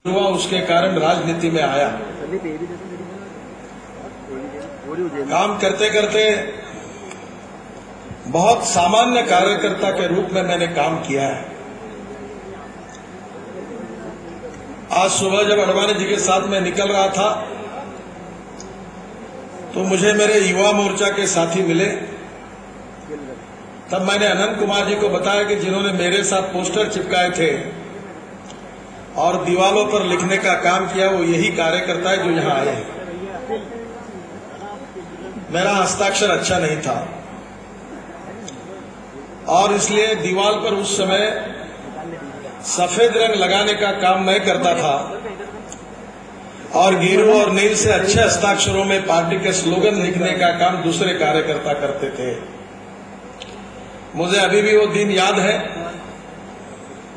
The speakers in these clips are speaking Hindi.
हुआ उसके कारण राजनीति में आया। काम करते करते बहुत सामान्य कार्यकर्ता के रूप में मैंने काम किया है। आज सुबह जब अडवाणी जी के साथ मैं निकल रहा था तो मुझे मेरे युवा मोर्चा के साथी मिले। तब मैंने अनंत कुमार जी को बताया कि जिन्होंने मेरे साथ पोस्टर चिपकाए थे और दीवारों पर लिखने का काम किया वो यही कार्यकर्ता है जो यहां आए हैं। मेरा हस्ताक्षर अच्छा नहीं था और इसलिए दीवार पर उस समय सफेद रंग लगाने का काम मैं करता था और गेरू और नील से अच्छे हस्ताक्षरों में पार्टी के स्लोगन लिखने का काम दूसरे कार्यकर्ता करते थे। मुझे अभी भी वो दिन याद है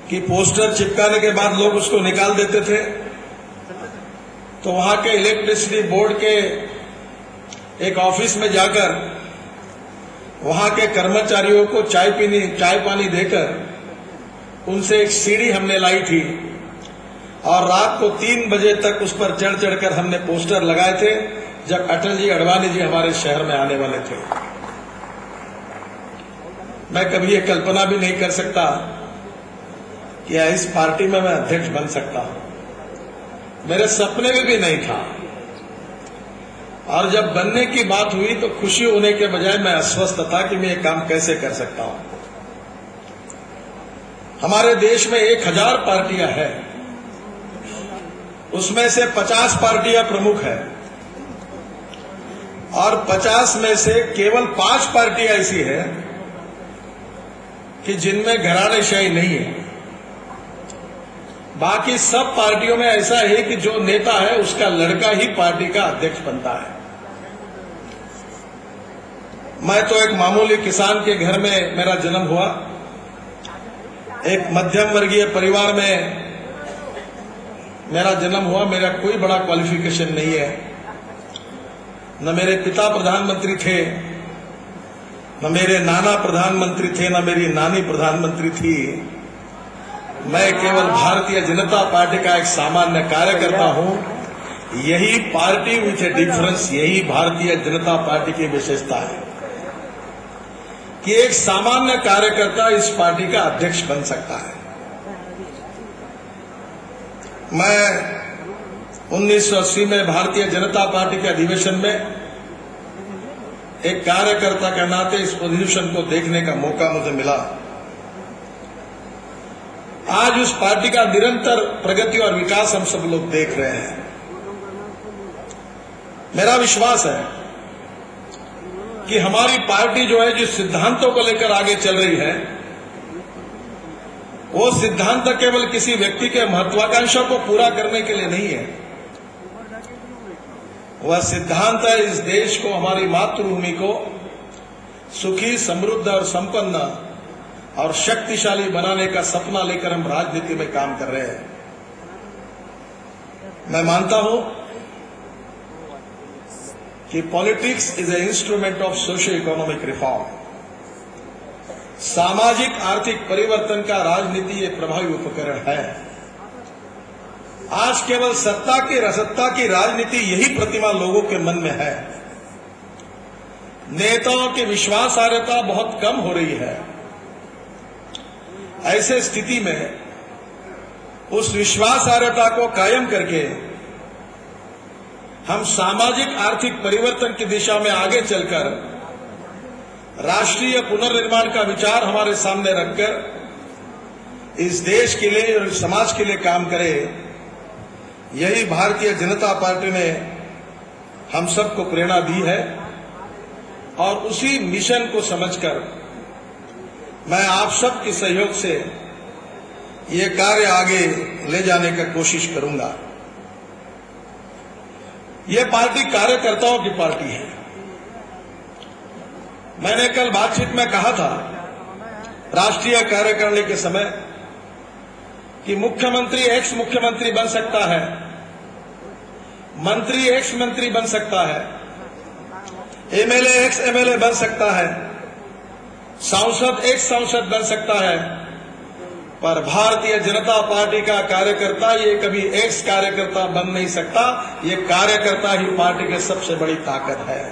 कि पोस्टर चिपकाने के बाद लोग उसको निकाल देते थे तो वहां के इलेक्ट्रिसिटी बोर्ड के एक ऑफिस में जाकर वहां के कर्मचारियों को चाय पानी देकर उनसे एक सीढ़ी हमने लाई थी और रात को 3 बजे तक उस पर चढ़ चढ़कर हमने पोस्टर लगाए थे जब अटल जी अडवाणी जी हमारे शहर में आने वाले थे। मैं कभी ये कल्पना भी नहीं कर सकता कि इस पार्टी में मैं अध्यक्ष बन सकता हूं। मेरे सपने में भी नहीं था और जब बनने की बात हुई तो खुशी होने के बजाय मैं अस्वस्थ था कि मैं ये काम कैसे कर सकता हूं। हमारे देश में 1000 पार्टियां हैं, उसमें से 50 पार्टियां प्रमुख है और 50 में से केवल 5 पार्टियां ऐसी है कि जिनमें घरानेशाही नहीं है। बाकी सब पार्टियों में ऐसा है कि जो नेता है उसका लड़का ही पार्टी का अध्यक्ष बनता है। मैं तो एक मामूली किसान के घर में मेरा जन्म हुआ, एक मध्यम वर्गीय परिवार में मेरा जन्म हुआ। मेरा कोई बड़ा क्वालिफिकेशन नहीं है, न मेरे पिता प्रधानमंत्री थे, न मेरे नाना प्रधानमंत्री थे, न मेरी नानी प्रधानमंत्री थी। मैं केवल भारतीय जनता पार्टी का एक सामान्य कार्यकर्ता हूं। यही पार्टी विथ ए डिफरेंस, यही भारतीय जनता पार्टी की विशेषता है कि एक सामान्य कार्यकर्ता इस पार्टी का अध्यक्ष बन सकता है। मैं 1980 में भारतीय जनता पार्टी के अधिवेशन में एक कार्यकर्ता के नाते इस पोजीशन को देखने का मौका मुझे मिला। आज उस पार्टी का निरंतर प्रगति और विकास हम सब लोग देख रहे हैं। मेरा विश्वास है कि हमारी पार्टी जो है जिस सिद्धांतों को लेकर आगे चल रही है वो सिद्धांत केवल किसी व्यक्ति के महत्वाकांक्षा को पूरा करने के लिए नहीं है। वह सिद्धांत है इस देश को, हमारी मातृभूमि को सुखी, समृद्ध और संपन्न और शक्तिशाली बनाने का सपना लेकर हम राजनीति में काम कर रहे हैं। मैं मानता हूं कि politics is a instrument of socio economic reform. सामाजिक आर्थिक परिवर्तन का राजनीति एक प्रभावी उपकरण है। आज केवल सत्ता की राजनीति यही प्रतिमा लोगों के मन में है। नेताओं की विश्वासार्हता बहुत कम हो रही है। ऐसे स्थिति में उस विश्वासार्हता को कायम करके हम सामाजिक आर्थिक परिवर्तन की दिशा में आगे चलकर राष्ट्रीय पुनर्निर्माण का विचार हमारे सामने रखकर इस देश के लिए और समाज के लिए काम करें। यही भारतीय जनता पार्टी ने हम सबको प्रेरणा दी है और उसी मिशन को समझकर मैं आप सबके सहयोग से ये कार्य आगे ले जाने का कोशिश करूंगा। ये पार्टी कार्यकर्ताओं की पार्टी है। मैंने कल बातचीत में कहा था राष्ट्रीय कार्यकारिणी के समय कि मुख्यमंत्री एक्स मुख्यमंत्री बन सकता है, मंत्री एक्स मंत्री बन सकता है, एमएलए एक्स एमएलए बन सकता है, सांसद एक्स सांसद बन सकता है, पर भारतीय जनता पार्टी का कार्यकर्ता ये कभी एक्स कार्यकर्ता बन नहीं सकता। ये कार्यकर्ता ही पार्टी की सबसे बड़ी ताकत है।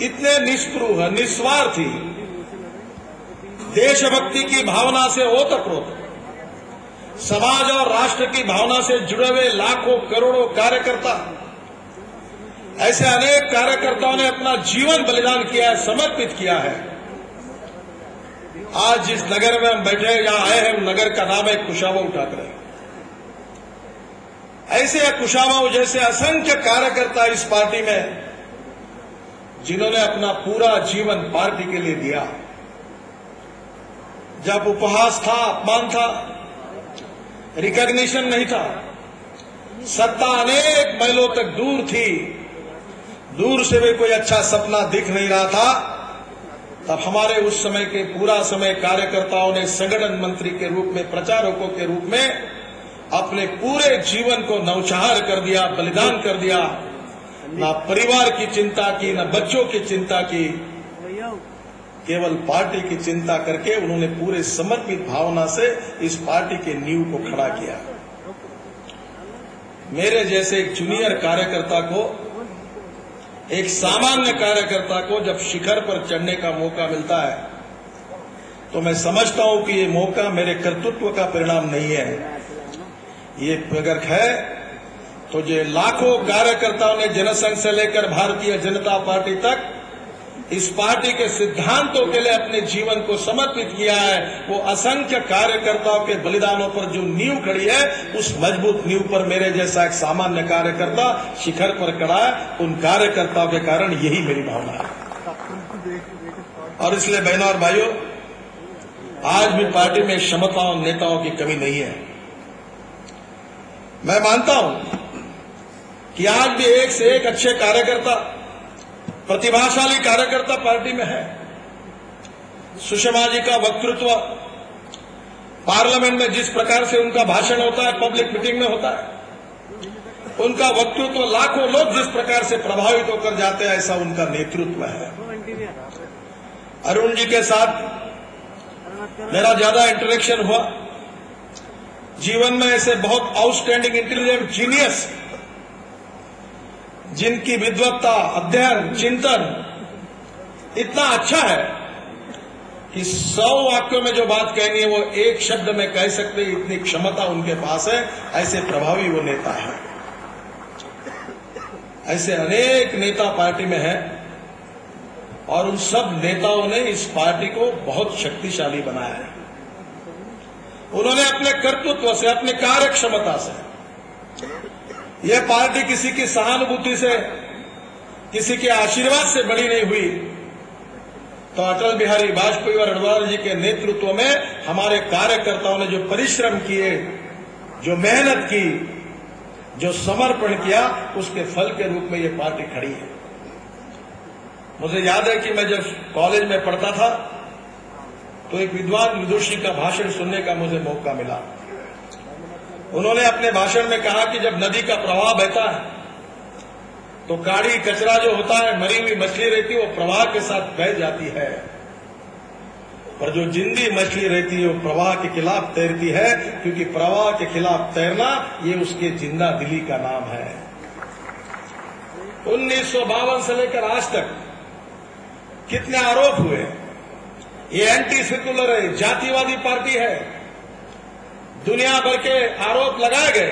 इतने निष्पृह, निस्वार्थी, देशभक्ति की भावना से ओतप्रोत, समाज और राष्ट्र की भावना से जुड़े हुए लाखों करोड़ों कार्यकर्ता, ऐसे अनेक कार्यकर्ताओं ने अपना जीवन बलिदान किया है, समर्पित किया है। आज जिस नगर में हम बैठे यहां आए हैं, नगर का नाम है कुशाभाऊ ठाकरे। ऐसे कुशाभाऊ जैसे असंख्य कार्यकर्ता इस पार्टी में, जिन्होंने अपना पूरा जीवन पार्टी के लिए दिया। जब उपहास था, अपमान था, रिकॉग्निशन नहीं था, सत्ता अनेक माइलों तक दूर थी, दूर से भी कोई अच्छा सपना दिख नहीं रहा था, तब हमारे उस समय के पूरा समय कार्यकर्ताओं ने संगठन मंत्री के रूप में, प्रचारकों के रूप में अपने पूरे जीवन को नौचार कर दिया, बलिदान कर दिया। ना परिवार की चिंता की, ना बच्चों की चिंता की, केवल पार्टी की चिंता करके उन्होंने पूरे समर्पित भावना से इस पार्टी के नींव को खड़ा किया। मेरे जैसे एक जूनियर कार्यकर्ता को, एक सामान्य कार्यकर्ता को जब शिखर पर चढ़ने का मौका मिलता है, तो मैं समझता हूं कि ये मौका मेरे कर्तृत्व का परिणाम नहीं है। ये अगर है तो ये लाखों कार्यकर्ताओं ने जनसंघ से लेकर भारतीय जनता पार्टी तक इस पार्टी के सिद्धांतों के लिए अपने जीवन को समर्पित किया है। वो असंख्य कार्यकर्ताओं के बलिदानों पर जो नींव खड़ी है, उस मजबूत नींव पर मेरे जैसा एक सामान्य कार्यकर्ता शिखर पर खड़ा है। उन कार्यकर्ताओं के कारण यही मेरी भावना है। और इसलिए बहनों और भाइयों, आज भी पार्टी में क्षमताओं, नेताओं की कमी नहीं है। मैं मानता हूं कि आज भी एक से एक अच्छे कार्यकर्ता, प्रतिभाशाली कार्यकर्ता पार्टी में है। सुषमा जी का वक्तृत्व पार्लियामेंट में जिस प्रकार से उनका भाषण होता है, पब्लिक मीटिंग में होता है, उनका वक्तृत्व लाखों लोग जिस प्रकार से प्रभावित होकर जाते हैं, ऐसा उनका नेतृत्व है। अरुण जी के साथ मेरा ज्यादा इंटरेक्शन हुआ। जीवन में ऐसे बहुत आउटस्टैंडिंग, इंटेलिजेंट, जीनियस, जिनकी विद्वत्ता, अध्ययन, चिंतन इतना अच्छा है कि 100 वाक्यों में जो बात कहनी है वो एक शब्द में कह सकते, इतनी क्षमता उनके पास है। ऐसे प्रभावी वो नेता है। ऐसे अनेक नेता पार्टी में हैं और उन सब नेताओं ने इस पार्टी को बहुत शक्तिशाली बनाया है। उन्होंने अपने कर्तृत्व से, अपने कार्य क्षमता से, यह पार्टी किसी की सहानुभूति से, किसी के आशीर्वाद से बड़ी नहीं हुई। तो अटल बिहारी वाजपेयी और अडवाणी जी के नेतृत्व में हमारे कार्यकर्ताओं ने जो परिश्रम किए, जो मेहनत की, जो समर्पण किया, उसके फल के रूप में यह पार्टी खड़ी है। मुझे याद है कि मैं जब कॉलेज में पढ़ता था तो एक विद्वान विदुषी का भाषण सुनने का मुझे मौका मिला। उन्होंने अपने भाषण में कहा कि जब नदी का प्रवाह बहता है तो काड़ी कचरा जो होता है, मरी हुई मछली रहती है, वो प्रवाह के साथ बह जाती है, पर जो जिंदी मछली रहती है वो प्रवाह के खिलाफ तैरती है, क्योंकि प्रवाह के खिलाफ तैरना ये उसके जिंदा दिली का नाम है। 1952 से लेकर आज तक कितने आरोप हुए। ये एंटी सेकुलर है, जातिवादी पार्टी है, दुनिया भर के आरोप लगाए गए।